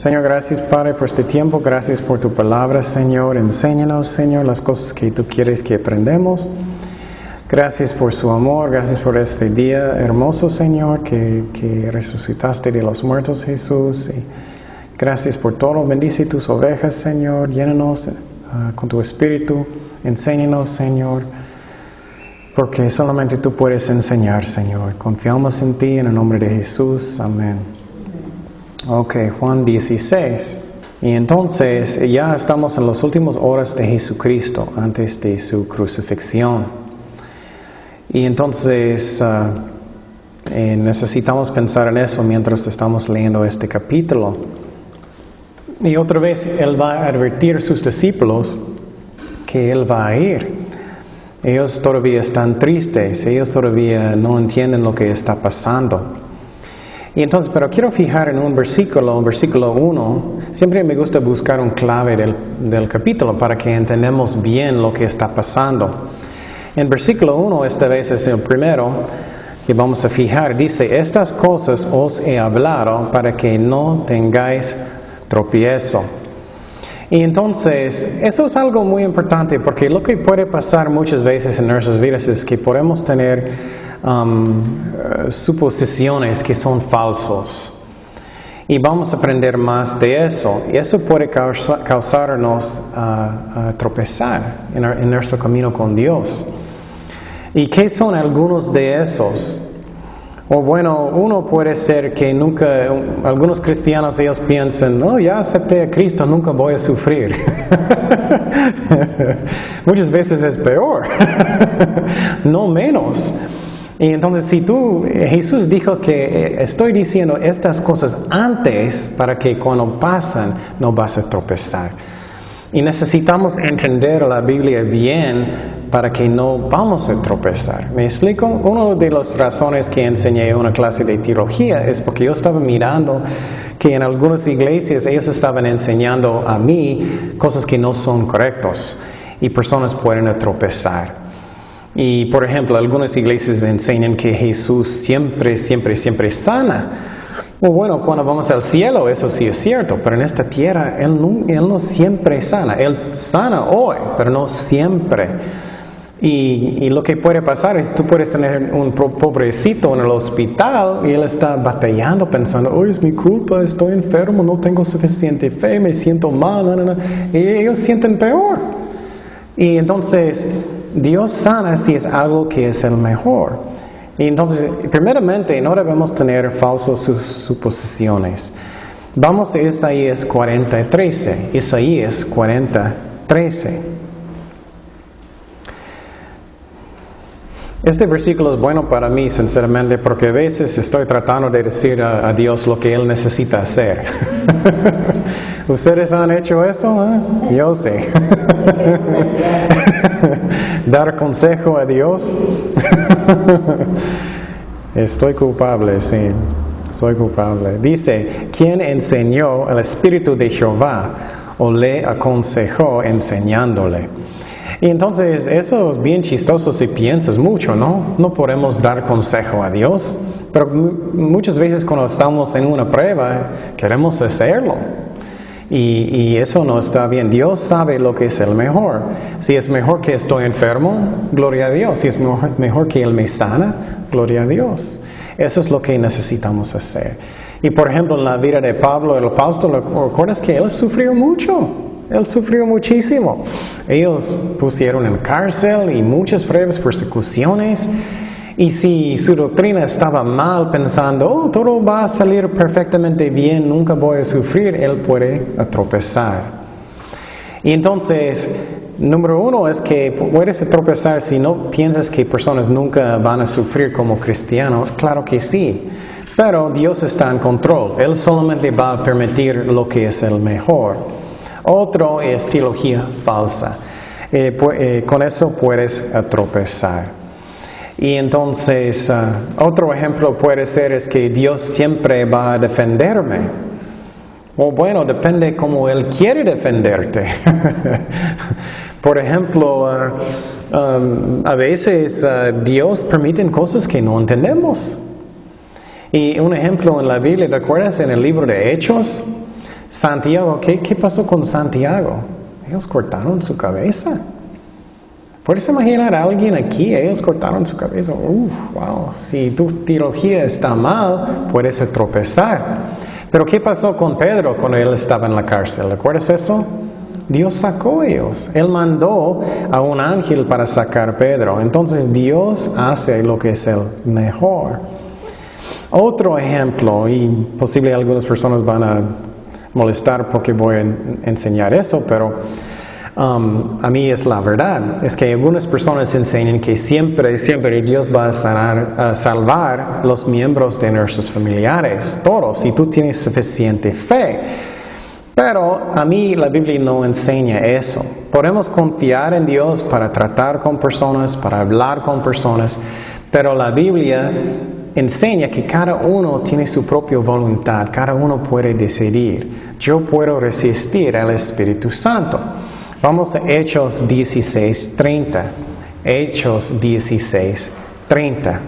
Señor, gracias, Padre, por este tiempo. Gracias por tu palabra, Señor. Enséñanos, Señor, las cosas que tú quieres que aprendamos. Gracias por su amor. Gracias por este día hermoso, Señor, que resucitaste de los muertos, Jesús. Y gracias por todo. Bendice tus ovejas, Señor. Llénanos con tu espíritu. Enséñanos, Señor, porque solamente tú puedes enseñar, Señor. Confiamos en ti, en el nombre de Jesús. Amén. Ok, Juan 16. Y entonces ya estamos en las últimas horas de Jesucristo, antes de su crucifixión. Y entonces necesitamos pensar en eso mientras estamos leyendo este capítulo. Y otra vez Él va a advertir a sus discípulos que Él va a ir. Ellos todavía están tristes, ellos todavía no entienden lo que está pasando. Y entonces, pero quiero fijar en un versículo 1, siempre me gusta buscar un clave del capítulo para que entendamos bien lo que está pasando. En versículo 1, esta vez es el primero que vamos a fijar, dice, estas cosas os he hablado para que no tengáis tropiezo. Y entonces, eso es algo muy importante porque lo que puede pasar muchas veces en nuestras vidas es que podemos tener suposiciones que son falsos. Y vamos a aprender más de eso. Y eso puede causarnos tropezar en nuestro camino con Dios. ¿Y qué son algunos de esos? O bueno, uno puede ser que algunos cristianos ellos piensan, no, ya acepté a Cristo, nunca voy a sufrir. Muchas veces es peor, no menos. Y entonces Jesús dijo que estoy diciendo estas cosas antes para que cuando pasan no vas a tropezar. Y necesitamos entender la Biblia bien para que no vamos a tropezar. ¿Me explico? Una de las razones que enseñé en una clase de teología es porque yo estaba mirando que en algunas iglesias ellos estaban enseñando a mí cosas que no son correctas y personas pueden tropezar. Y por ejemplo, algunas iglesias enseñan que Jesús siempre sana. Bueno, cuando vamos al cielo, eso sí es cierto, pero en esta tierra Él no siempre sana. Él sana hoy, pero no siempre. Y lo que puede pasar es, tú puedes tener un pobrecito en el hospital y él está batallando pensando, oh, es mi culpa, estoy enfermo, no tengo suficiente fe, me siento mal, y ellos sienten peor. Y entonces, Dios sana si es algo que es el mejor. Y entonces, primeramente, no debemos tener falsas suposiciones. Vamos a Isaías 40:13. Isaías 40:13. Este versículo es bueno para mí, sinceramente, porque a veces estoy tratando de decir a Dios lo que Él necesita hacer. ¿Ustedes han hecho eso? Yo sé. Dar consejo a Dios. Estoy culpable, sí. Soy culpable. Dice, ¿quién enseñó el Espíritu de Jehová o le aconsejó enseñándole? Y entonces eso es bien chistoso si piensas mucho, ¿no? No podemos dar consejo a Dios, pero muchas veces cuando estamos en una prueba queremos hacerlo. Y eso no está bien. Dios sabe lo que es el mejor. Si es mejor que estoy enfermo, gloria a Dios. Si es mejor que Él me sana, gloria a Dios. Eso es lo que necesitamos hacer. Y por ejemplo en la vida de Pablo, el apóstol, ¿recuerdas que él sufrió mucho? Él sufrió muchísimo. Ellos pusieron en cárcel y muchas pruebas, persecuciones. Y si su doctrina estaba mal, pensando, todo va a salir perfectamente bien, nunca voy a sufrir, él puede tropezar. Y entonces, número uno es que puedes tropezar si no piensas que personas nunca van a sufrir como cristianos. Claro que sí. Pero Dios está en control. Él solamente va a permitir lo que es el mejor. Otro es teología falsa. Con eso puedes tropezar. Y entonces, otro ejemplo puede ser es que Dios siempre va a defenderme. O bueno, depende cómo Él quiere defenderte. Por ejemplo, a veces Dios permite cosas que no entendemos. Y un ejemplo en la Biblia, ¿te acuerdas en el libro de Hechos? Santiago, ¿qué pasó con Santiago? Ellos cortaron su cabeza. ¿Puedes imaginar a alguien aquí? Ellos cortaron su cabeza. Wow. Si tu teología está mal, puedes tropezar. Pero ¿qué pasó con Pedro cuando él estaba en la cárcel? ¿Recuerdas eso? Dios sacó a ellos. Él mandó a un ángel para sacar a Pedro. Entonces Dios hace lo que es el mejor. Otro ejemplo, y posible algunas personas van a molestar porque voy a enseñar eso, pero a mí es la verdad. Es que algunas personas enseñan que siempre Dios va a salvar los miembros de nuestros familiares, todos, si tú tienes suficiente fe. Pero a mí la Biblia no enseña eso. Podemos confiar en Dios para tratar con personas, para hablar con personas, pero la Biblia enseña que cada uno tiene su propia voluntad, cada uno puede decidir. Yo puedo resistir al Espíritu Santo. Vamos a Hechos 16:30. Hechos 16:30.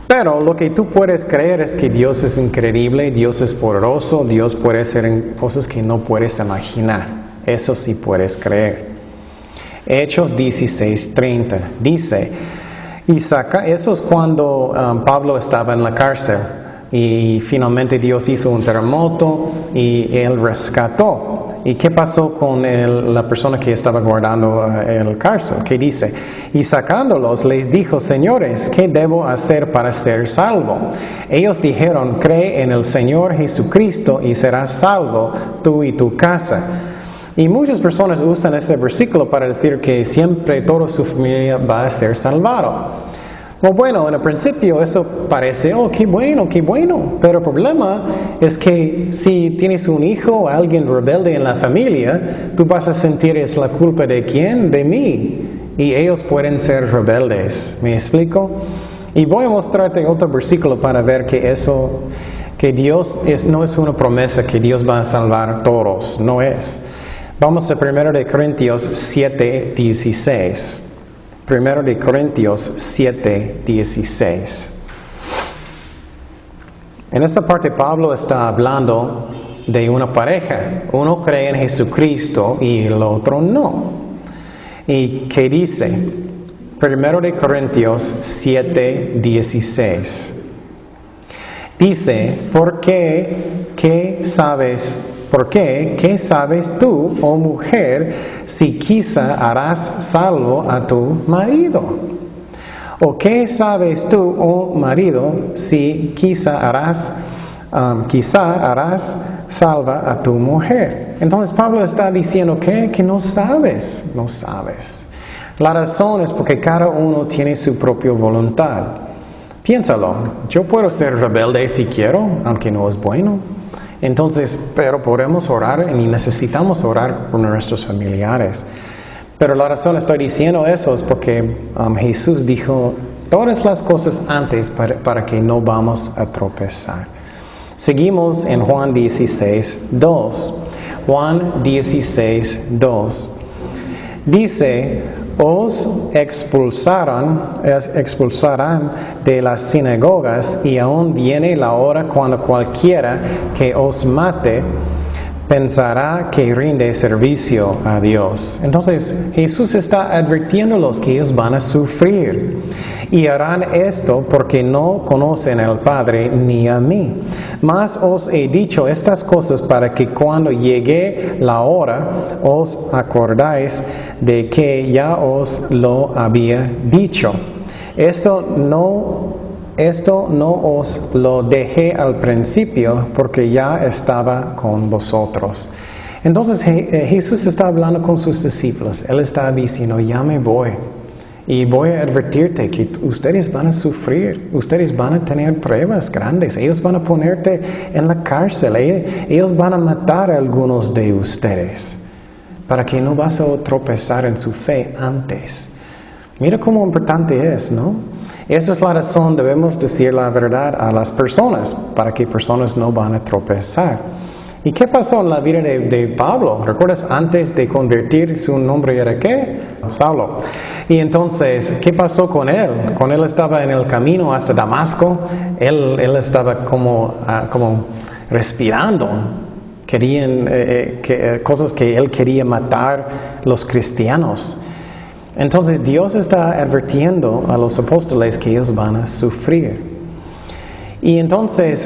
Pero lo que tú puedes creer es que Dios es increíble, Dios es poderoso, Dios puede hacer cosas que no puedes imaginar. Eso sí puedes creer. Hechos 16:30 dice, eso es cuando Pablo estaba en la cárcel y finalmente Dios hizo un terremoto y él rescató. ¿Y qué pasó con la persona que estaba guardando el cárcel? ¿Qué dice? Y sacándolos les dijo, señores, ¿qué debo hacer para ser salvo? Ellos dijeron, cree en el Señor Jesucristo y serás salvo tú y tu casa. Y muchas personas usan este versículo para decir que siempre toda su familia va a ser salvado. Bueno, en el principio eso parece, qué bueno, pero el problema es que si tienes un hijo o alguien rebelde en la familia, tú vas a sentir es la culpa de quién, de mí, y ellos pueden ser rebeldes, ¿me explico? Y voy a mostrarte otro versículo para ver que Dios no es una promesa que Dios va a salvar a todos, no es. Vamos a 1 de Corintios 7:16. 1 de Corintios 7:16. En esta parte Pablo está hablando de una pareja. Uno cree en Jesucristo y el otro no. ¿Y qué dice? 1 de Corintios 7:16. Dice, ¿por qué? ¿Qué sabes? ¿Por qué? ¿Qué sabes tú, oh mujer, si quizá harás salvo a tu marido? ¿O qué sabes tú, oh marido, si quizá harás salva a tu mujer? Entonces Pablo está diciendo que no sabes. La razón es porque cada uno tiene su propia voluntad. Piénsalo, yo puedo ser rebelde si quiero, aunque no es bueno. Entonces, pero podemos orar y necesitamos orar por nuestros familiares. Pero la razón estoy diciendo eso es porque Jesús dijo todas las cosas antes para que no vamos a tropezar. Seguimos en Juan 16:2. Juan 16:2. Dice, os expulsarán de las sinagogas y aún viene la hora cuando cualquiera que os mate pensará que rinde servicio a Dios. Entonces Jesús está advirtiéndolos que ellos van a sufrir y harán esto porque no conocen al Padre ni a mí. Mas os he dicho estas cosas para que cuando llegue la hora os acordáis de que ya os lo había dicho. Esto no os lo dejé al principio porque ya estaba con vosotros. Entonces Jesús está hablando con sus discípulos. Él está diciendo, ya me voy. Y voy a advertirte que ustedes van a sufrir, ustedes van a tener pruebas grandes, ellos van a ponerte en la cárcel, ellos van a matar a algunos de ustedes, para que no vas a tropezar en su fe antes. Mira cómo importante es, ¿no? Esa es la razón, debemos decir la verdad a las personas, para que personas no van a tropezar. ¿Y qué pasó en la vida de Pablo? ¿Recuerdas antes de convertir su nombre era qué? Saulo. Y entonces, ¿qué pasó con él? Cuando él estaba en el camino hasta Damasco, él estaba como respirando. Querían cosas que él quería matar los cristianos. Entonces Dios está advirtiendo a los apóstoles que ellos van a sufrir. Y entonces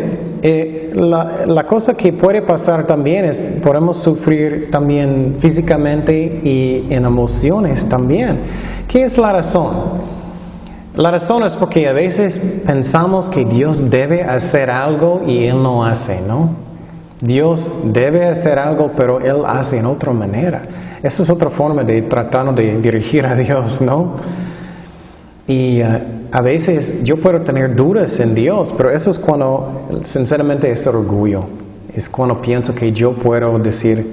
la cosa que puede pasar también es podemos sufrir también físicamente y en emociones también. ¿Qué es la razón? La razón es porque a veces pensamos que Dios debe hacer algo y Él no hace, ¿no? Dios debe hacer algo, pero Él hace en otra manera. Esa es otra forma de tratar de dirigir a Dios, ¿no? Y a veces yo puedo tener dudas en Dios, pero eso es cuando, sinceramente, es orgullo. Es cuando pienso que yo puedo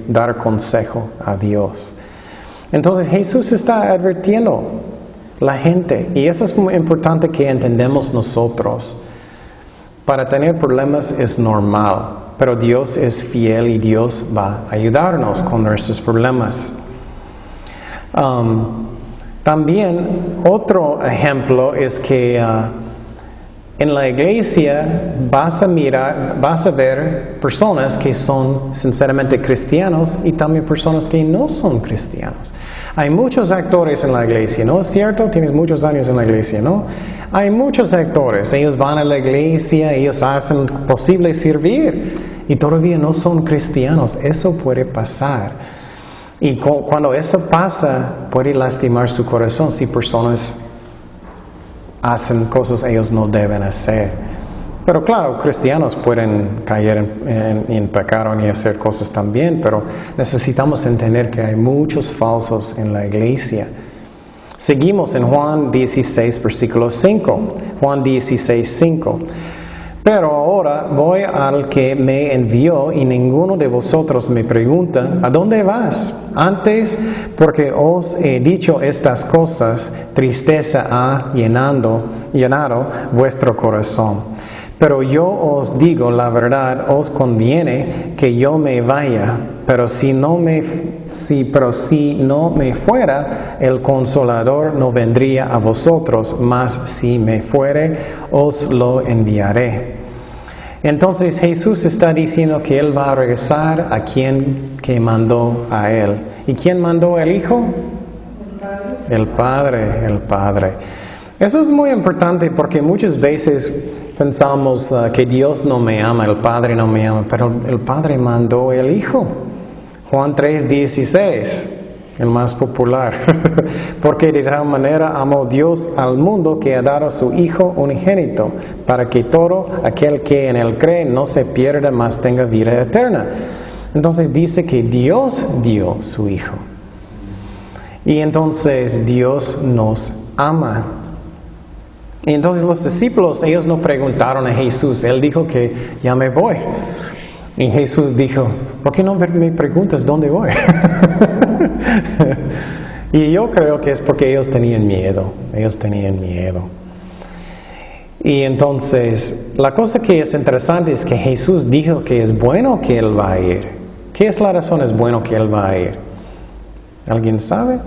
dar consejo a Dios. Entonces Jesús está advirtiendo a la gente, y eso es muy importante que entendamos nosotros. Para tener problemas es normal. Pero Dios es fiel y Dios va a ayudarnos con nuestros problemas. También otro ejemplo es que en la iglesia vas a ver personas que son sinceramente cristianos y también personas que no son cristianos. Hay muchos actores en la iglesia, ¿no es cierto? Tienes muchos años en la iglesia, ¿no? Hay muchos actores, ellos van a la iglesia, ellos hacen posible servir y todavía no son cristianos. Eso puede pasar. Y cuando eso pasa, puede lastimar su corazón si personas hacen cosas que ellos no deben hacer. Pero claro, cristianos pueden caer en pecado y hacer cosas también, pero necesitamos entender que hay muchos falsos en la iglesia. Seguimos en Juan 16, versículo 5. Juan 16, 5. Pero ahora voy al que me envió y ninguno de vosotros me pregunta, ¿a dónde vas? Antes, porque os he dicho estas cosas, tristeza ha llenado vuestro corazón. Pero yo os digo la verdad, os conviene que yo me vaya, pero si no me fuera, el Consolador no vendría a vosotros, mas si me fuere, os lo enviaré. Entonces Jesús está diciendo que Él va a regresar a quien que mandó a Él. ¿Y quién mandó al Hijo? El Padre, el Padre. Eso es muy importante porque muchas veces pensamos que Dios no me ama, el Padre no me ama, pero el Padre mandó el Hijo. Juan 3:16, el más popular. Porque de tal manera amó Dios al mundo que ha dado a su Hijo unigénito, para que todo aquel que en Él cree no se pierda, mas tenga vida eterna. Entonces dice que Dios dio su Hijo. Y entonces Dios nos ama. Y entonces los discípulos, ellos no preguntaron a Jesús. Él dijo que ya me voy. Y Jesús dijo, ¿por qué no me preguntas dónde voy? Y yo creo que es porque ellos tenían miedo. Ellos tenían miedo. Y entonces, la cosa que es interesante es que Jesús dijo que es bueno que Él va a ir. ¿Qué es la razón es bueno que Él va a ir? ¿Alguien sabe?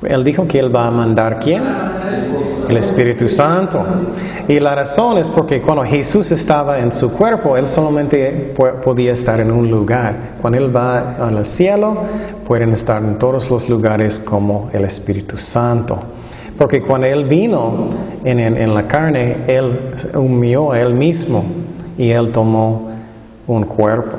Él dijo que Él va a mandar ¿quién? El Espíritu Santo. Y la razón es porque cuando Jesús estaba en su cuerpo, Él solamente podía estar en un lugar. Cuando Él va al cielo, pueden estar en todos los lugares como el Espíritu Santo. Porque cuando Él vino en la carne, Él humilló a Él mismo y Él tomó un cuerpo.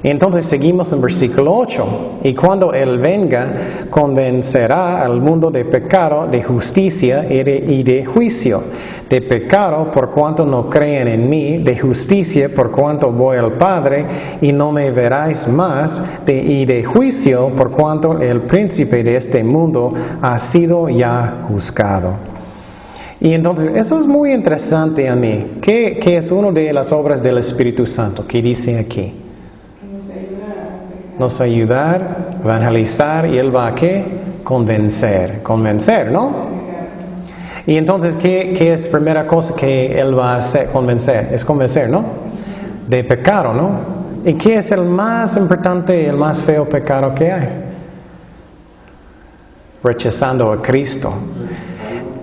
Y entonces seguimos en versículo 8. Y cuando Él venga, convencerá al mundo de pecado, de justicia y de juicio. De pecado por cuanto no creen en mí, de justicia por cuanto voy al Padre y no me veráis más, y de juicio por cuanto el príncipe de este mundo ha sido ya juzgado. Y entonces eso es muy interesante a mí. ¿Qué es una de las obras del Espíritu Santo? ¿Qué dice aquí? Nos ayudar, evangelizar, y Él va a ¿qué? Convencer, ¿no? Y entonces, ¿qué es la primera cosa que Él va a hacer? Es convencer, ¿no? De pecado, ¿no? ¿Y qué es el más importante, el más feo pecado que hay? Rechazando a Cristo.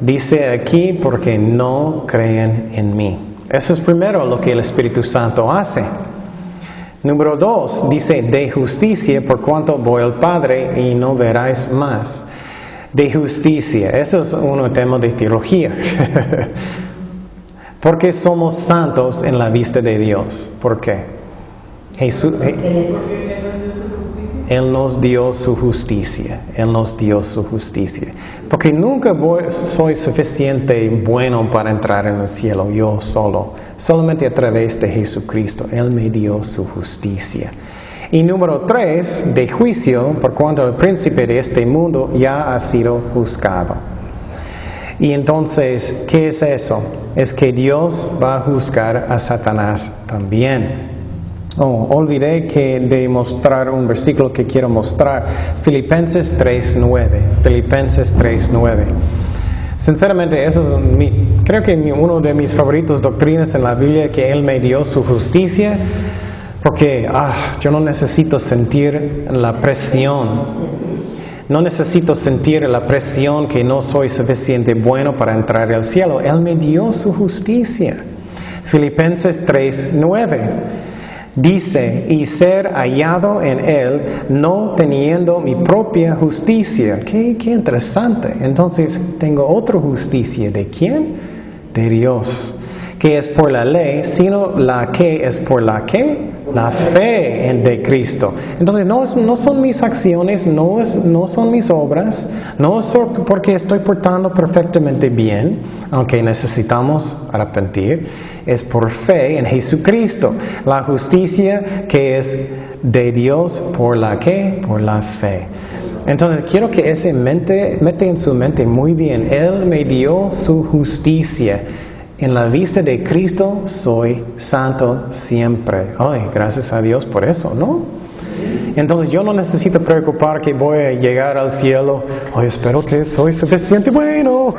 Dice aquí, porque no creen en mí. Eso es primero lo que el Espíritu Santo hace. Número 2, dice de justicia, por cuanto voy al Padre y no veráis más. De justicia, eso es un tema de teología. Porque somos santos en la vista de Dios. ¿Por qué? Jesús, Él nos dio su justicia. Él nos dio su justicia. Porque nunca soy suficiente bueno para entrar en el cielo yo solo. Solamente a través de Jesucristo. Él me dio su justicia. Y número 3, de juicio, por cuanto el príncipe de este mundo ya ha sido juzgado. Y entonces, ¿qué es eso? Es que Dios va a juzgar a Satanás también. Olvidé de mostrar un versículo que quiero mostrar. Filipenses 3:9. Filipenses 3:9. Sinceramente, eso es creo que uno de mis favoritos doctrinas en la Biblia, que Él me dio su justicia, porque yo no necesito sentir la presión. No necesito sentir la presión que no soy suficiente bueno para entrar al cielo. Él me dio su justicia. Filipenses 3:9. Dice, y ser hallado en Él, no teniendo mi propia justicia. Qué interesante. Entonces, tengo otra justicia. ¿De quién? De Dios. Que es por la ley, sino la que es por la que? La fe de Cristo. Entonces, no son mis acciones, no son mis obras, no es porque estoy portando perfectamente bien, aunque necesitamos arrepentir. Es por fe en Jesucristo. La justicia que es de Dios, ¿por la qué? Por la fe. Entonces quiero que ese mete en su mente muy bien. Él me dio su justicia. En la vista de Cristo soy santo siempre. Ay, gracias a Dios por eso, ¿no? Entonces yo no necesito preocupar que voy a llegar al cielo. Ay, espero que soy suficiente bueno.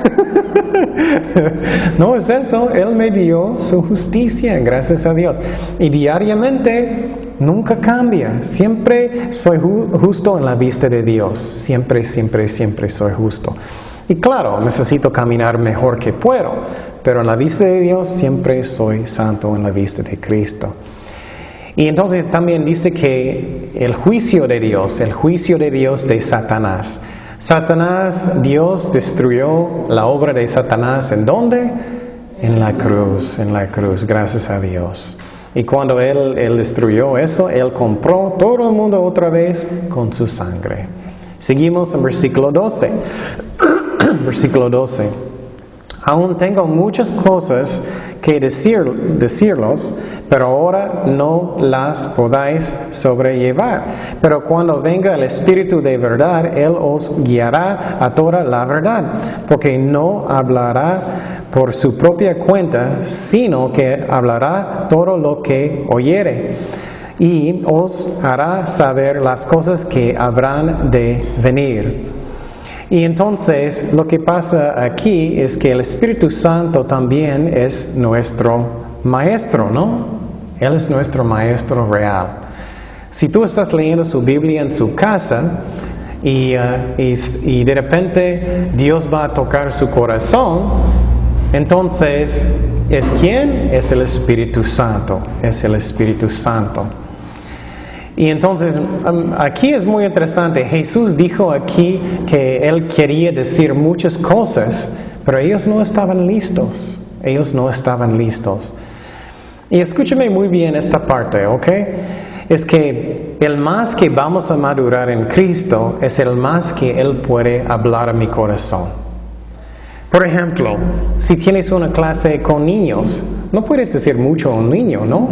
No es eso. Él me dio su justicia, gracias a Dios. Y diariamente nunca cambia. Siempre soy justo en la vista de Dios. Siempre soy justo. Y claro, necesito caminar mejor que puedo. Pero en la vista de Dios siempre soy santo en la vista de Cristo. Y entonces también dice que el juicio de Dios de Satanás. Dios destruyó la obra de Satanás. ¿En dónde? En la cruz, gracias a Dios. Y cuando Él destruyó eso, Él compró todo el mundo otra vez con su sangre. Seguimos en versículo 12. Versículo 12. Aún tengo muchas cosas que decirlos, pero ahora no las podáis sobrellevar. Pero cuando venga el Espíritu de verdad, Él os guiará a toda la verdad, porque no hablará por su propia cuenta, sino que hablará todo lo que oyere, y os hará saber las cosas que habrán de venir. Y entonces lo que pasa aquí es que el Espíritu Santo también es nuestro maestro, ¿no? Él es nuestro maestro real. Si tú estás leyendo su Biblia en su casa y de repente Dios va a tocar su corazón, entonces ¿es quién? Es el Espíritu Santo. Es el Espíritu Santo. Y entonces, aquí es muy interesante. Jesús dijo aquí que Él quería decir muchas cosas, pero ellos no estaban listos. Y escúchame muy bien esta parte, ¿ok? Es que el más que vamos a madurar en Cristo es el más que Él puede hablar a mi corazón. Por ejemplo, si tienes una clase con niños, no puedes decir mucho a un niño, ¿no?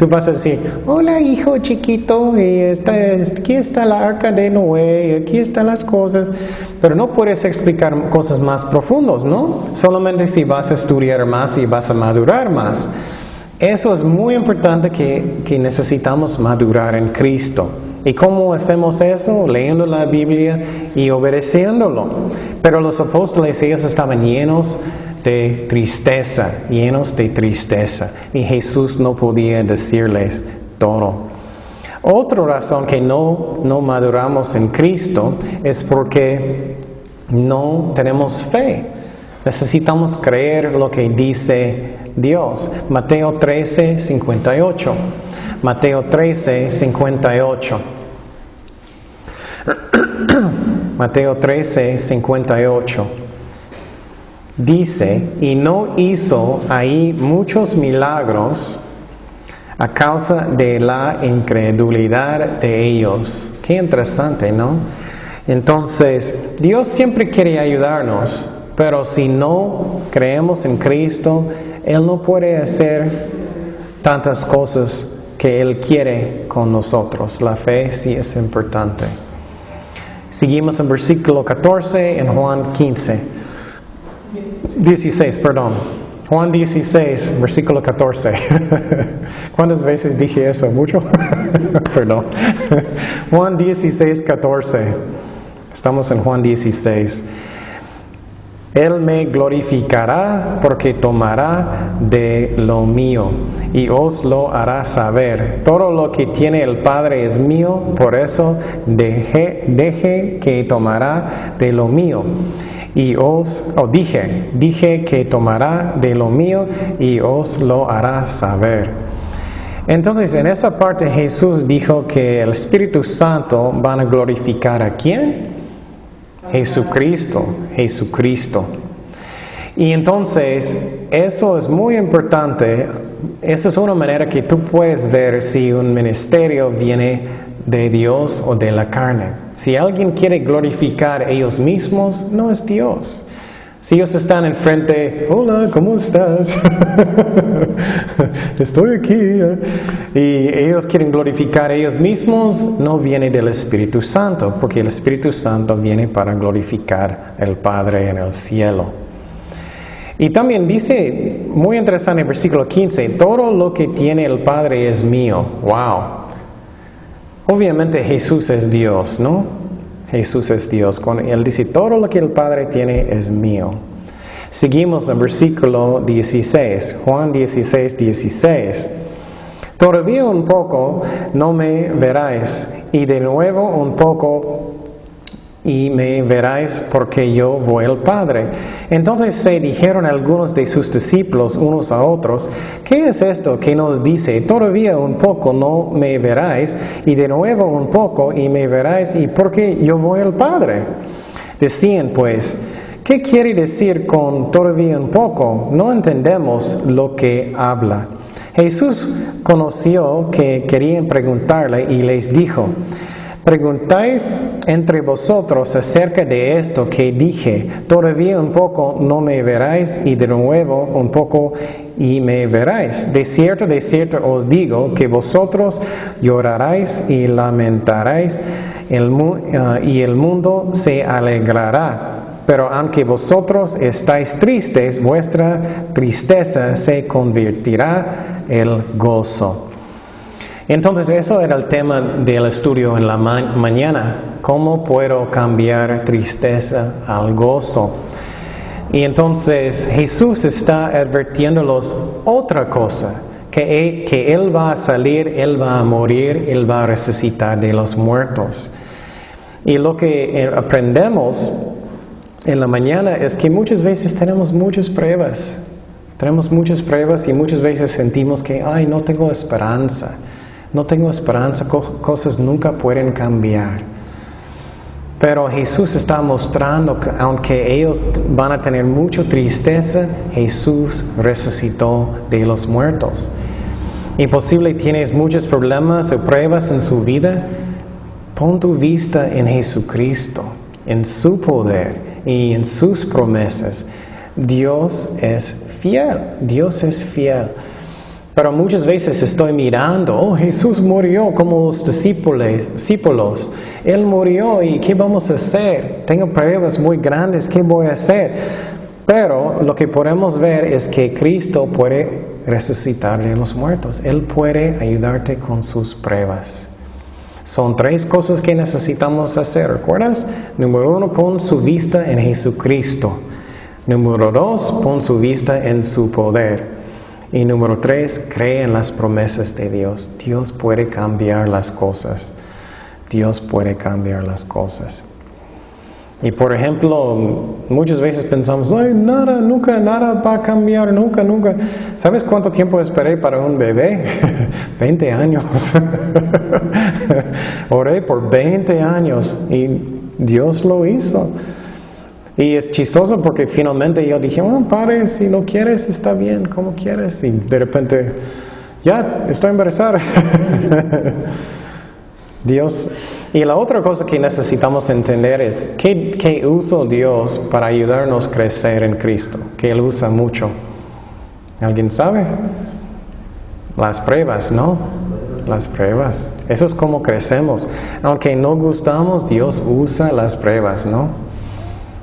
Tú vas a decir, hola hijo chiquito, aquí está la arca de Noé, aquí están las cosas. Pero no puedes explicar cosas más profundas, ¿no? Solamente si vas a estudiar más y vas a madurar más. Eso es muy importante que necesitamos madurar en Cristo. ¿Y cómo hacemos eso? Leyendo la Biblia y obedeciéndolo. Pero los apóstoles, ellos estaban llenos de tristeza. Y Jesús no podía decirles todo. Otra razón que no maduramos en Cristo es porque no tenemos fe. Necesitamos creer lo que dice Dios. Mateo 13:58. Mateo 13:58. Mateo 13:58. Dice, y no hizo ahí muchos milagros a causa de la incredulidad de ellos. Qué interesante, ¿no? Entonces, Dios siempre quiere ayudarnos, pero si no creemos en Cristo, Él no puede hacer tantas cosas que Él quiere con nosotros. La fe sí es importante. Seguimos en versículo 14 en Juan 16, perdón. Juan 16, versículo 14. ¿Cuántas veces dije eso? ¿Mucho? Perdón. Juan 16, 14. Estamos en Juan 16. Él me glorificará porque tomará de lo mío y os lo hará saber. Todo lo que tiene el Padre es mío, por eso deje que tomará de lo mío. Y dije que tomará de lo mío y os lo hará saber. Entonces, en esa parte Jesús dijo que el Espíritu Santo van a glorificar ¿a quién? Jesucristo. Y entonces, eso es muy importante. Esa es una manera que tú puedes ver si un ministerio viene de Dios o de la carne. Si alguien quiere glorificar ellos mismos, no es Dios. Si ellos están enfrente, hola, ¿cómo estás? Estoy aquí. Y ellos quieren glorificar ellos mismos, no viene del Espíritu Santo, porque el Espíritu Santo viene para glorificar al Padre en el cielo. Y también dice, muy interesante el versículo 15, todo lo que tiene el Padre es mío. Wow. Obviamente Jesús es Dios, ¿no? Jesús es Dios. Él dice, todo lo que el Padre tiene es mío. Seguimos en versículo 16, Juan 16, 16. Todavía un poco no me veráis, y de nuevo un poco y me veráis porque yo voy al Padre. Entonces se dijeron algunos de sus discípulos unos a otros, ¿qué es esto que nos dice? Todavía un poco no me veráis, y de nuevo un poco y me veráis, y porque yo voy al Padre. Decían pues, ¿qué quiere decir con todavía un poco? No entendemos lo que habla. Jesús conoció que querían preguntarle y les dijo, preguntáis entre vosotros acerca de esto que dije, todavía un poco no me veráis, y de nuevo un poco y me veráis. De cierto os digo que vosotros lloraréis y lamentaréis, y el mundo se alegrará. Pero aunque vosotros estáis tristes, vuestra tristeza se convertirá en gozo. Entonces, eso era el tema del estudio en la mañana. ¿Cómo puedo cambiar tristeza al gozo? Y entonces Jesús está advirtiéndolos otra cosa, que Él va a salir, Él va a morir, Él va a resucitar de los muertos. Y lo que aprendemos en la mañana es que muchas veces tenemos muchas pruebas. Tenemos muchas pruebas y muchas veces sentimos que, no tengo esperanza. No tengo esperanza, cosas nunca pueden cambiar. Pero Jesús está mostrando que aunque ellos van a tener mucha tristeza, Jesús resucitó de los muertos. Y posible tienes muchos problemas o pruebas en su vida, pon tu vista en Jesucristo, en su poder y en sus promesas. Dios es fiel. Pero muchas veces estoy mirando, Jesús murió como los discípulos. Él murió y ¿qué vamos a hacer? Tengo pruebas muy grandes, ¿qué voy a hacer? Pero lo que podemos ver es que Cristo puede resucitar de los muertos. Él puede ayudarte con sus pruebas. Son 3 cosas que necesitamos hacer, ¿recuerdas? Número 1, pon su vista en Jesucristo. Número 2, pon su vista en su poder. Y número 3, cree en las promesas de Dios. Dios puede cambiar las cosas. Dios puede cambiar las cosas. Y por ejemplo, muchas veces pensamos, nunca nada va a cambiar, nunca. ¿Sabes cuánto tiempo esperé para un bebé? 20 años. Oré por 20 años y Dios lo hizo. Y es chistoso porque finalmente yo dije, bueno, padre, si no quieres, está bien, como quieres. Y de repente, ya, estoy embarazada. Dios. Y la otra cosa que necesitamos entender es, ¿qué usa Dios para ayudarnos a crecer en Cristo? Que Él usa mucho. ¿Alguien sabe? Las pruebas, ¿no? Las pruebas. Eso es como crecemos. Aunque no gustamos, Dios usa las pruebas, ¿no?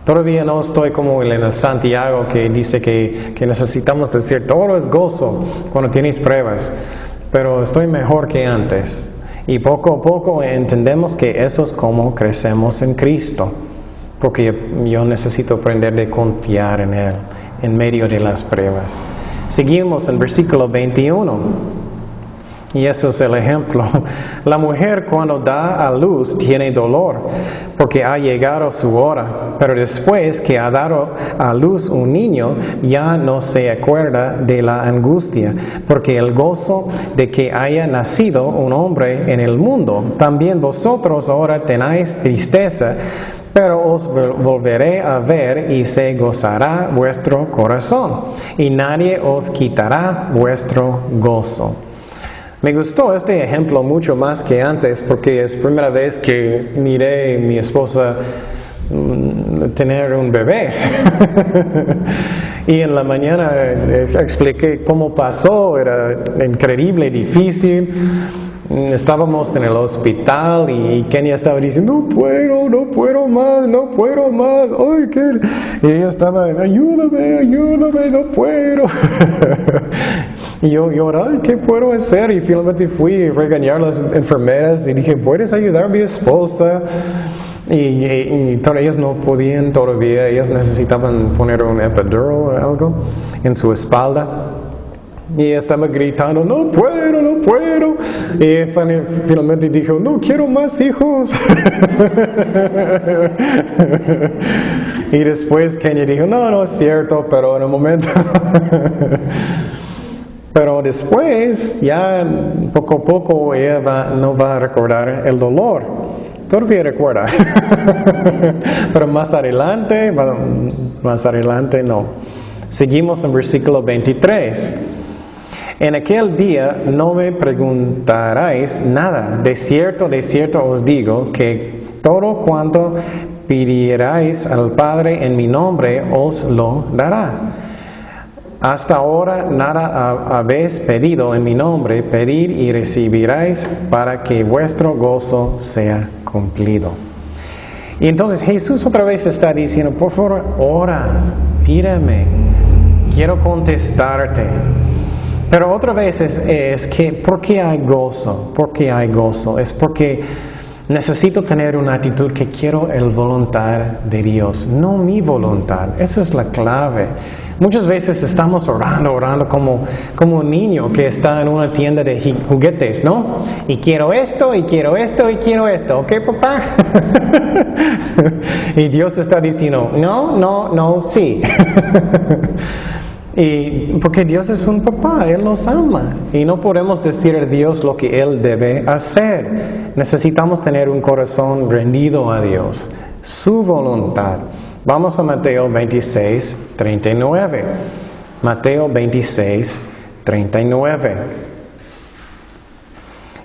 Todavía no estoy como en el Santiago que dice que necesitamos decir todo es gozo cuando tienes pruebas, pero estoy mejor que antes. Y poco a poco entendemos que eso es como crecemos en Cristo, porque yo necesito aprender de confiar en Él en medio de las pruebas. Seguimos en versículo 21. Y eso es el ejemplo. La mujer cuando da a luz tiene dolor porque ha llegado su hora, pero después que ha dado a luz un niño ya no se acuerda de la angustia, porque el gozo de que haya nacido un hombre en el mundo. También vosotros ahora tenéis tristeza, pero os volveré a ver y se gozará vuestro corazón, y nadie os quitará vuestro gozo. Me gustó este ejemplo mucho más que antes porque es la primera vez que miré a mi esposa tener un bebé. Y en la mañana expliqué cómo pasó, era increíble, difícil. Estábamos en el hospital y Kenia estaba diciendo, no puedo más, ay, ¿qué? Y ella estaba, ayúdame, no puedo. Y yo ay, ¿qué puedo hacer? Y finalmente fui a regañar a las enfermeras y dije, ¿puedes ayudar a mi esposa? Y ellas no podían todavía, ellas necesitaban poner un epidural o algo en su espalda. Y ella estaba gritando, no puedo. Y finalmente dijo, no quiero más hijos. Y después Kenia dijo, no es cierto, pero en un momento. Pero después, ya poco a poco, ella no va a recordar el dolor. Todavía recuerda. Pero más adelante no. Seguimos en versículo 23. En aquel día no me preguntaréis nada. De cierto os digo que todo cuanto pidierais al Padre en mi nombre os lo dará. Hasta ahora nada habéis pedido en mi nombre, pedid y recibiréis para que vuestro gozo sea cumplido. Y entonces Jesús otra vez está diciendo, por favor, ora, pídeme, quiero contestarte. Pero otra vez es que, ¿por qué hay gozo? ¿Por qué hay gozo? Es porque necesito tener una actitud que quiero el voluntad de Dios, no mi voluntad. Esa es la clave. Muchas veces estamos orando como un niño que está en una tienda de juguetes, ¿no? Y quiero esto, y quiero esto, y quiero esto. ¿Ok, papá? Y Dios está diciendo, no, sí. Y porque Dios es un papá, Él nos ama. Y no podemos decir a Dios lo que Él debe hacer. Necesitamos tener un corazón rendido a Dios, su voluntad. Vamos a Mateo 26, 39. Mateo 26, 39.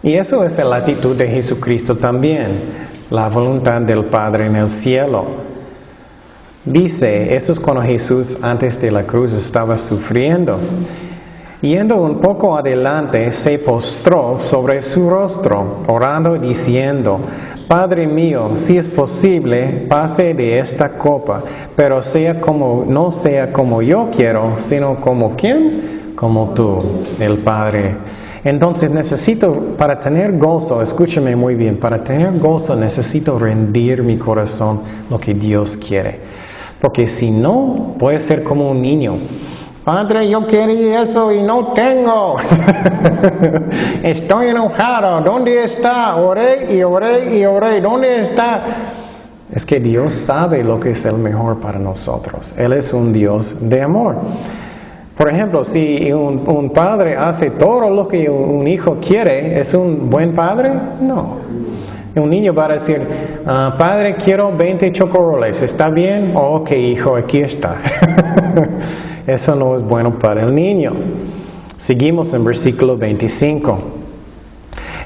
Y eso es la actitud de Jesucristo también, la voluntad del Padre en el cielo. Dice, eso es cuando Jesús antes de la cruz estaba sufriendo. Yendo un poco adelante, se postró sobre su rostro, orando y diciendo, Padre mío, si es posible, pase de esta copa, pero no sea como yo quiero, sino como ¿quién? Como tú, el Padre. Entonces para tener gozo, escúchame muy bien, para tener gozo necesito rendir mi corazón lo que Dios quiere. Porque si no, puede ser como un niño. Padre, yo quería eso y no tengo. Estoy enojado. ¿Dónde está? Oré. ¿Dónde está? Es que Dios sabe lo que es el mejor para nosotros. Él es un Dios de amor. Por ejemplo, si un padre hace todo lo que un hijo quiere, ¿es un buen padre? No. Un niño va a decir, padre, quiero 20 chocoroles, ¿está bien? Oh, ok, hijo, aquí está. Eso no es bueno para el niño. Seguimos en versículo 25.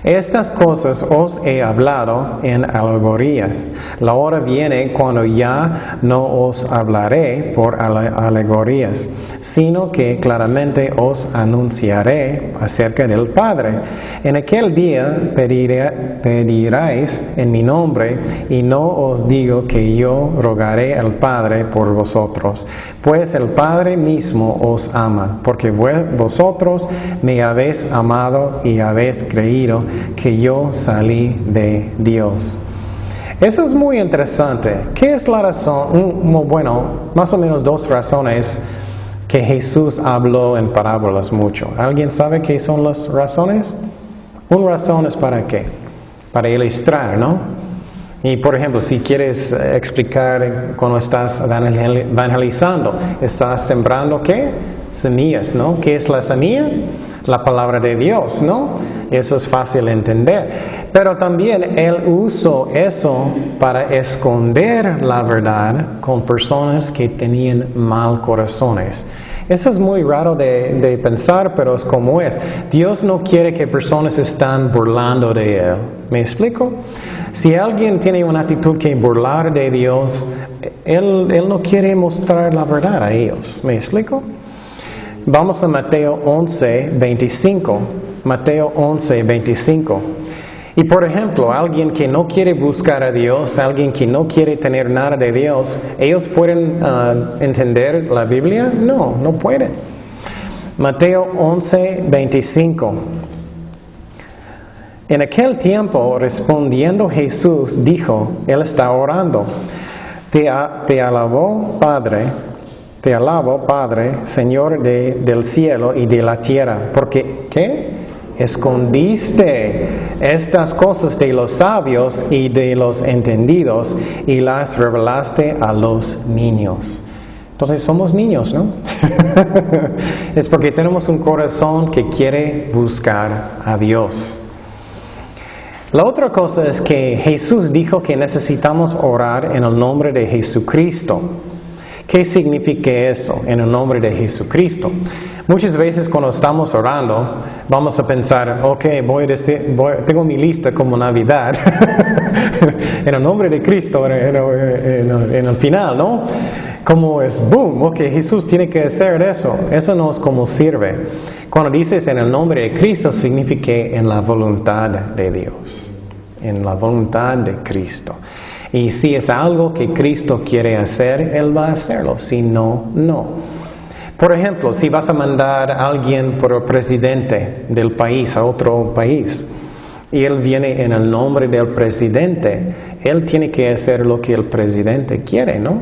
Estas cosas os he hablado en alegorías. La hora viene cuando ya no os hablaré por alegorías, sino que claramente os anunciaré acerca del Padre. En aquel día pediréis en mi nombre, y no os digo que yo rogaré al Padre por vosotros, pues el Padre mismo os ama, porque vosotros me habéis amado y habéis creído que yo salí de Dios. Eso es muy interesante. ¿Qué es la razón? Bueno, más o menos dos razones que Jesús habló en parábolas mucho. ¿Alguien sabe qué son las razones? Una razón es para qué? Para ilustrar, ¿no? Y por ejemplo, si quieres explicar cuando estás evangelizando, estás sembrando ¿qué? Semillas, ¿no? ¿Qué es la semilla? La palabra de Dios, ¿no? Eso es fácil de entender. Pero también Él usó eso para esconder la verdad con personas que tenían mal corazones. Eso es muy raro de pensar, pero es como es. Dios no quiere que personas estén burlando de Él. ¿Me explico? Si alguien tiene una actitud que burlar de Dios, Él no quiere mostrar la verdad a ellos. ¿Me explico? Vamos a Mateo 11:25. Mateo 11:25. Y por ejemplo, alguien que no quiere buscar a Dios, alguien que no quiere tener nada de Dios, ¿ellos pueden entender la Biblia? No, no pueden. Mateo 11:25. En aquel tiempo, respondiendo Jesús, dijo, Él está orando, te alabo, Padre, Señor del cielo y de la tierra, porque, ¿qué? Escondiste estas cosas de los sabios y de los entendidos y las revelaste a los niños. Entonces somos niños, ¿no? Es porque tenemos un corazón que quiere buscar a Dios. La otra cosa es que Jesús dijo que necesitamos orar en el nombre de Jesucristo. ¿Qué significa eso? En el nombre de Jesucristo. Muchas veces cuando estamos orando, vamos a pensar, ok, tengo mi lista como Navidad, en el nombre de Cristo, en el final, ¿no? Como es, boom, ok, Jesús tiene que hacer eso. Eso no es como sirve. Cuando dices en el nombre de Cristo, significa en la voluntad de Dios, en la voluntad de Cristo. Y si es algo que Cristo quiere hacer, Él va a hacerlo. Si no, no. Por ejemplo, si vas a mandar a alguien por el presidente del país a otro país, y él viene en el nombre del presidente, él tiene que hacer lo que el presidente quiere, ¿no?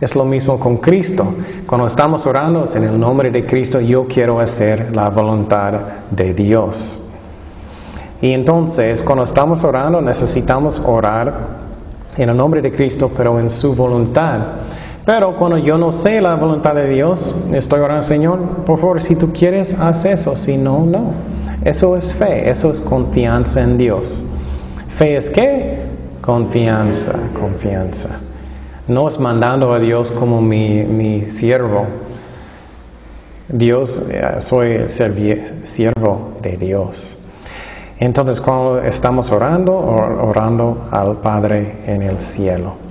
Es lo mismo con Cristo. Cuando estamos orando en el nombre de Cristo, yo quiero hacer la voluntad de Dios. Y entonces, cuando estamos orando, necesitamos orar en el nombre de Cristo, pero en su voluntad. Pero cuando yo no sé la voluntad de Dios, estoy orando, Señor, por favor, si tú quieres, haz eso. Si no, no. Eso es fe, eso es confianza en Dios. ¿Fe es qué? Confianza. No es mandando a Dios como mi siervo. Dios, soy siervo de Dios. Entonces, cuando estamos orando al Padre en el cielo.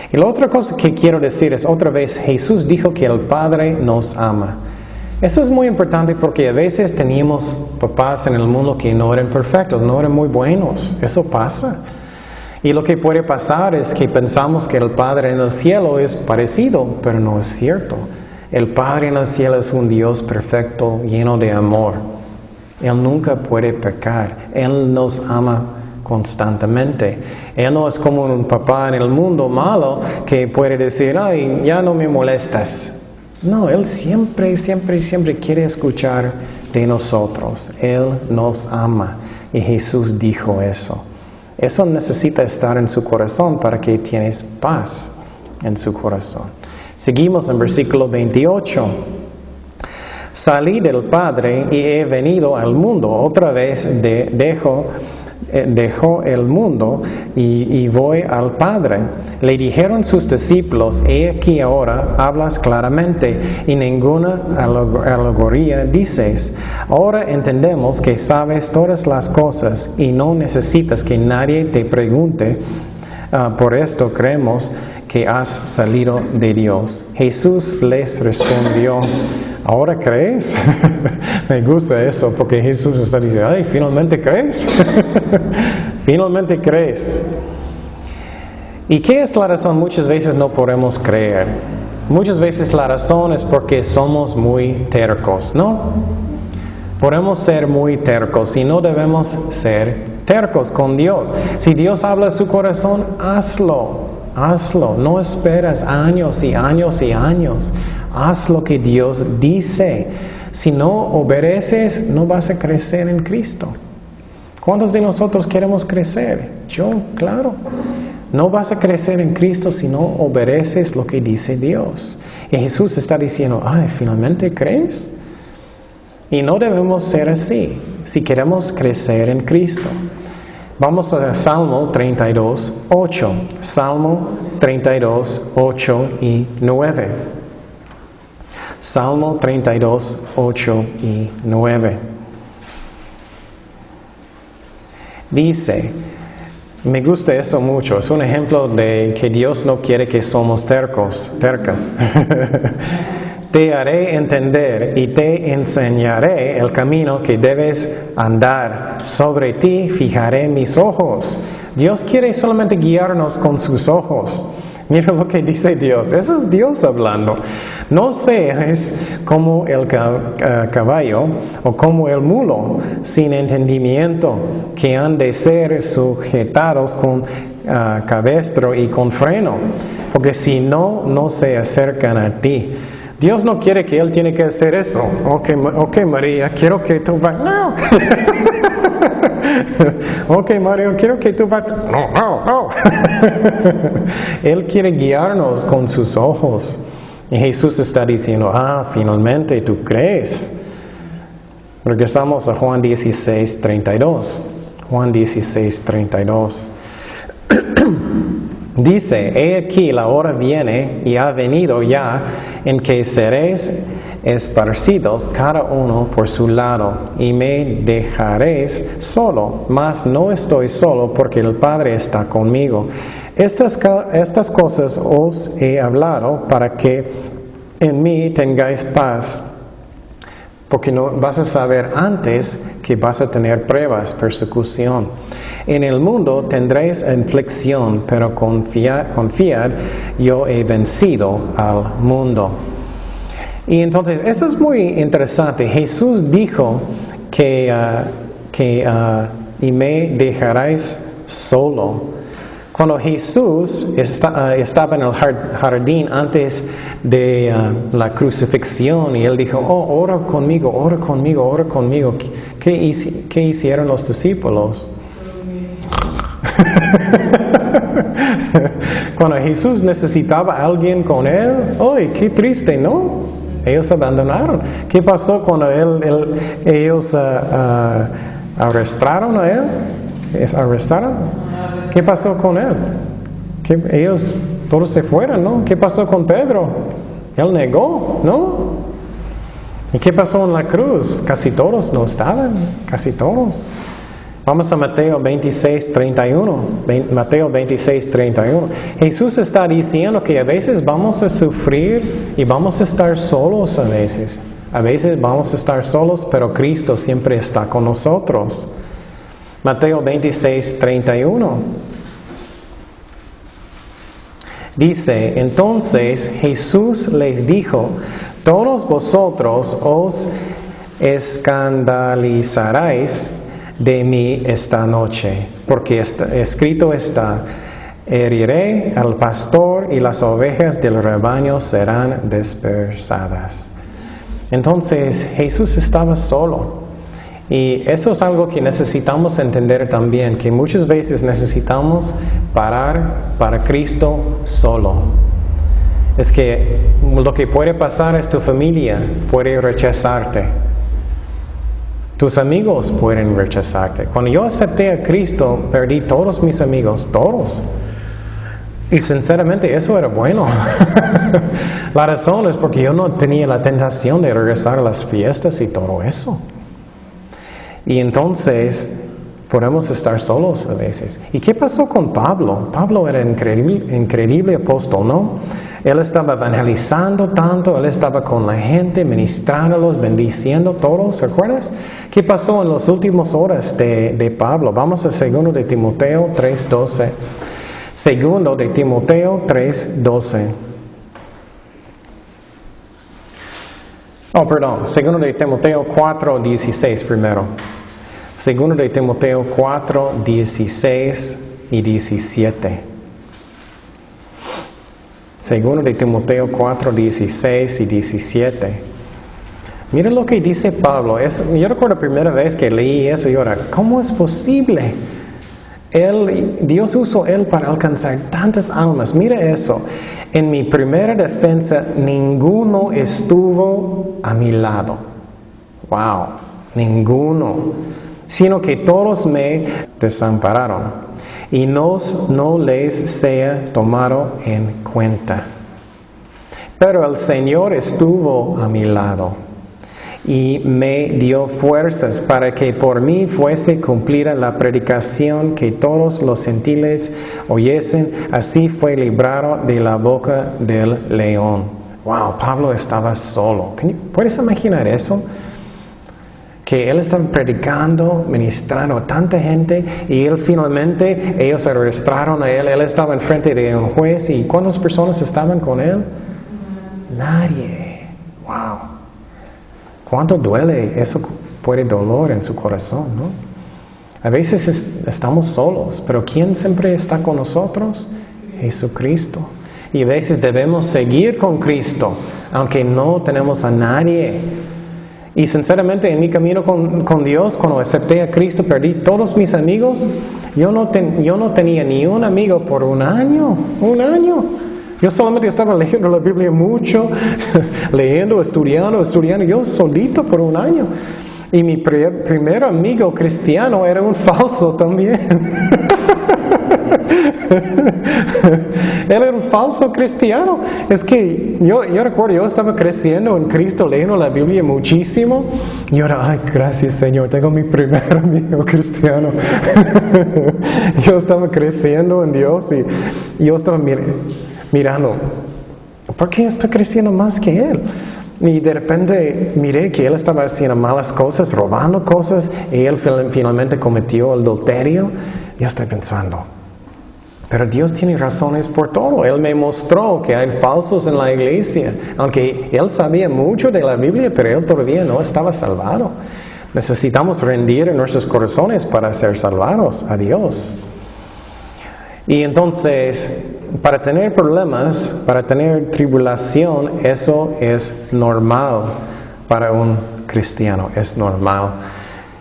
Y la otra cosa que quiero decir es, otra vez, Jesús dijo que el Padre nos ama. Eso es muy importante porque a veces teníamos papás en el mundo que no eran perfectos, no eran muy buenos. Eso pasa. Y lo que puede pasar es que pensamos que el Padre en el cielo es parecido, pero no es cierto. El Padre en el cielo es un Dios perfecto, lleno de amor. Él nunca puede pecar. Él nos ama constantemente. Él no es como un papá en el mundo malo que puede decir, ay, ya no me molestas. No, Él siempre quiere escuchar de nosotros. Él nos ama. Y Jesús dijo eso. Eso necesita estar en su corazón para que tienes paz en su corazón. Seguimos en versículo 28. salí del Padre y he venido al mundo. Otra vez dejó el mundo y voy al Padre. Le dijeron sus discípulos, he aquí ahora hablas claramente y ninguna alegoría dices. Ahora entendemos que sabes todas las cosas y no necesitas que nadie te pregunte. Por esto creemos que has salido de Dios. Jesús les respondió, ¿ahora crees? Me gusta eso porque Jesús está diciendo, ay, ¿finalmente crees? ¿Finalmente crees? ¿Y qué es la razón? Muchas veces no podemos creer. Muchas veces la razón es porque somos muy tercos, ¿no? Podemos ser muy tercos y no debemos ser tercos con Dios. Si Dios habla a su corazón, hazlo. Hazlo, no esperas años y años y años. Haz lo que Dios dice. Si no obedeces, no vas a crecer en Cristo. ¿Cuántos de nosotros queremos crecer? Yo, claro. No vas a crecer en Cristo si no obedeces lo que dice Dios. Y Jesús está diciendo, ay, ¿finalmente crees? Y no debemos ser así si queremos crecer en Cristo. Vamos a Salmo 32, 8. Salmo 32, 8 y 9. Salmo 32, 8 y 9. Dice, me gusta eso mucho, es un ejemplo de que Dios no quiere que somos tercas. Te haré entender y te enseñaré el camino que debes andar. Sobre ti fijaré mis ojos. Dios quiere solamente guiarnos con sus ojos. Mira lo que dice Dios. Eso es Dios hablando. No seas como el caballo o como el mulo sin entendimiento, que han de ser sujetados con cabestro y con freno, porque si no, no se acercan a ti. Dios no quiere que Él tiene que hacer eso. Ok, María, quiero que tú vayas. No. Ok, María, quiero que tú vayas. No. Él quiere guiarnos con sus ojos. Y Jesús está diciendo, finalmente tú crees. Regresamos a Juan 16, 32. Juan 16, 32. Dice, he aquí la hora viene y ha venido ya en que seréis esparcidos cada uno por su lado y me dejaréis solo, mas no estoy solo porque el Padre está conmigo. Estas cosas os he hablado para que en mí tengáis paz, porque no vas a saber antes que vas a tener pruebas, persecución. En el mundo tendréis aflicción, pero confiad, yo he vencido al mundo. Y entonces, esto es muy interesante. Jesús dijo y me dejaréis solo. Cuando Jesús estaba en el jardín antes de la crucifixión, y Él dijo, ora conmigo, ora conmigo, ora conmigo. ¿Qué hicieron los discípulos? Cuando Jesús necesitaba a alguien con Él, ¡ay, qué triste!, ¿no? Ellos abandonaron. ¿Qué pasó cuando ellos arrestaron a Él? ¿Arrestaron? ¿Qué pasó con Él? Ellos todos se fueron, ¿no? ¿Qué pasó con Pedro? Él negó, ¿no? ¿Y qué pasó en la cruz? Casi todos no estaban, casi todos. Vamos a Mateo 26, 31. Mateo 26, 31. Jesús está diciendo que a veces vamos a sufrir y vamos a estar solos a veces. A veces vamos a estar solos, pero Cristo siempre está con nosotros. Mateo 26, 31. Dice, entonces Jesús les dijo, todos vosotros os escandalizaréis de mí esta noche, porque escrito está, heriré al pastor y las ovejas del rebaño serán dispersadas. Entonces Jesús estaba solo, y eso es algo que necesitamos entender también, que muchas veces necesitamos parar para Cristo solo. es que lo que puede pasar es tu familia puede rechazarte. Tus amigos pueden rechazarte. Cuando yo acepté a Cristo, perdí todos mis amigos, todos. Y sinceramente eso era bueno. La razón es porque yo no tenía la tentación de regresar a las fiestas y todo eso. Y entonces podemos estar solos a veces. ¿Y qué pasó con Pablo? Pablo era increíble apóstol, ¿no? Él estaba evangelizando tanto, él estaba con la gente, ministrándolos, bendiciendo todos, ¿recuerdas? ¿Qué pasó en las últimas horas de Pablo? Vamos a 2 de Timoteo 3:12. 2 de Timoteo 3:12. Oh, perdón, 2 de Timoteo 4:16 primero. 2 de Timoteo 4:16 y 17. 2 de Timoteo 4:16 y 17. Mira lo que dice Pablo. Yo recuerdo la primera vez que leí eso y ahora, ¿cómo es posible? Dios usó él para alcanzar tantas almas. Mira eso. En mi primera defensa, ninguno estuvo a mi lado. Wow, ninguno. Sino que todos me desampararon. Y no les sea tomado en cuenta. Pero el Señor estuvo a mi lado y me dio fuerzas para que por mí fuese cumplida la predicación que todos los gentiles oyesen. Así fue librado de la boca del león. Wow, Pablo estaba solo. ¿Puedes imaginar eso? Que él estaba predicando, ministrando a tanta gente y él finalmente, ellos arrestaron a él estaba enfrente de un juez y ¿cuántas personas estaban con él? Nadie. Wow. ¿Cuánto duele? Eso puede dolor en su corazón, ¿no? A veces estamos solos, pero ¿quién siempre está con nosotros? Jesucristo. Y a veces debemos seguir con Cristo, aunque no tenemos a nadie. Y sinceramente en mi camino con Dios, cuando acepté a Cristo, perdí todos mis amigos. Yo no tenía ni un amigo por un año. Yo solamente estaba leyendo la Biblia mucho, leyendo, estudiando, yo solito por un año. Y mi primer amigo cristiano era un falso también. Él era un falso cristiano. Es que yo recuerdo, yo estaba creciendo en Cristo, leyendo la Biblia muchísimo. Y ahora, ay, gracias Señor, tengo mi primer amigo cristiano. Yo estaba creciendo en Dios y yo estaba mirando, ¿por qué estoy creciendo más que él? Y de repente miré que él estaba haciendo malas cosas, robando cosas, y él finalmente cometió adulterio. Yo estoy pensando, pero Dios tiene razones por todo. Él me mostró que hay falsos en la iglesia, aunque él sabía mucho de la Biblia, pero él todavía no estaba salvado. Necesitamos rendir en nuestros corazones para ser salvados a Dios. Y entonces, para tener problemas, para tener tribulación, eso es normal para un cristiano, es normal.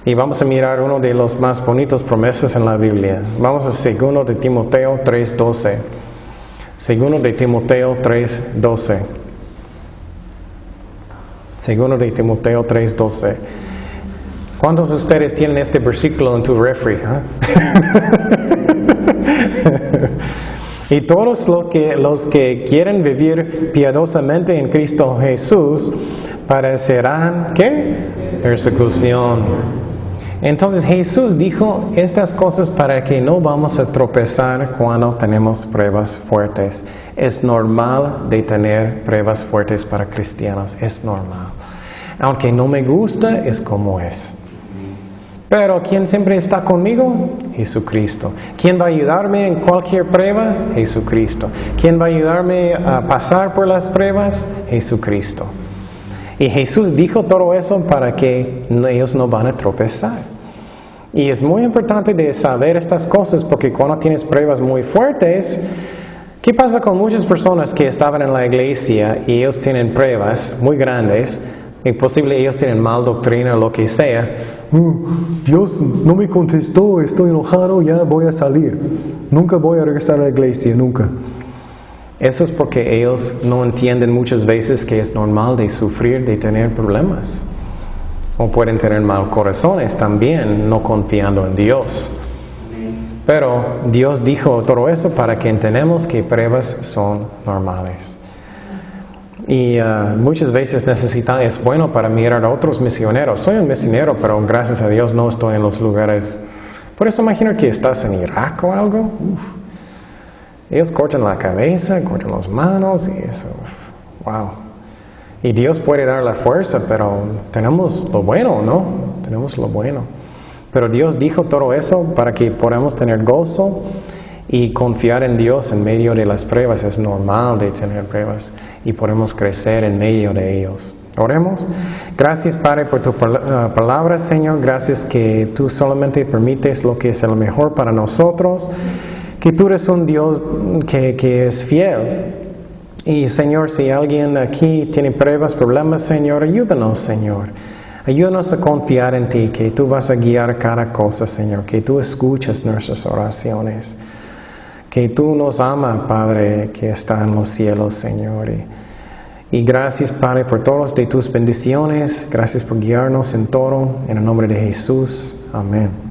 Y vamos a mirar uno de los más bonitos promesas en la Biblia. Vamos a 2 de Timoteo 3:12. 2 de Timoteo 3:12. 2 de Timoteo 3:12. ¿Cuántos de ustedes tienen este versículo en tu refri? Y todos los que quieren vivir piadosamente en Cristo Jesús padecerán, ¿qué? Persecución. Entonces Jesús dijo estas cosas para que no vamos a tropezar cuando tenemos pruebas fuertes. Es normal de tener pruebas fuertes para cristianos, es normal. Aunque no me gusta, es como es. Pero ¿quién siempre está conmigo? Jesucristo. ¿Quién va a ayudarme en cualquier prueba? Jesucristo. ¿Quién va a ayudarme a pasar por las pruebas? Jesucristo. Y Jesús dijo todo eso para que ellos no van a tropezar. Y es muy importante de saber estas cosas porque cuando tienes pruebas muy fuertes, ¿qué pasa con muchas personas que estaban en la iglesia y ellos tienen pruebas muy grandes? Y posible ellos tienen mal doctrina o lo que sea. Dios no me contestó, estoy enojado, ya voy a salir. Nunca voy a regresar a la iglesia, nunca. Eso es porque ellos no entienden muchas veces que es normal de sufrir, de tener problemas. O pueden tener mal corazones también, no confiando en Dios. Pero Dios dijo todo eso para que entendamos que pruebas son normales. Y muchas veces es bueno para mirar a otros misioneros. Soy un misionero, pero gracias a Dios no estoy en los lugares. Por eso imagino que estás en Irak o algo. Uf. Ellos cortan la cabeza, cortan las manos y eso. Wow. Y Dios puede dar la fuerza, pero tenemos lo bueno, ¿no? Tenemos lo bueno. Pero Dios dijo todo eso para que podamos tener gozo y confiar en Dios en medio de las pruebas. Es normal de tener pruebas y podemos crecer en medio de ellos. Oremos. Gracias, Padre, por tu palabra, Señor. Gracias que tú solamente permites lo que es lo mejor para nosotros. Que tú eres un Dios que es fiel. Y, Señor, si alguien aquí tiene pruebas, problemas, Señor, ayúdanos, Señor. Ayúdanos a confiar en ti, que tú vas a guiar cada cosa, Señor. Que tú escuchas nuestras oraciones. Que tú nos amas, Padre, que está en los cielos, Señor. Y gracias, Padre, por todas de tus bendiciones. Gracias por guiarnos en todo. En el nombre de Jesús. Amén.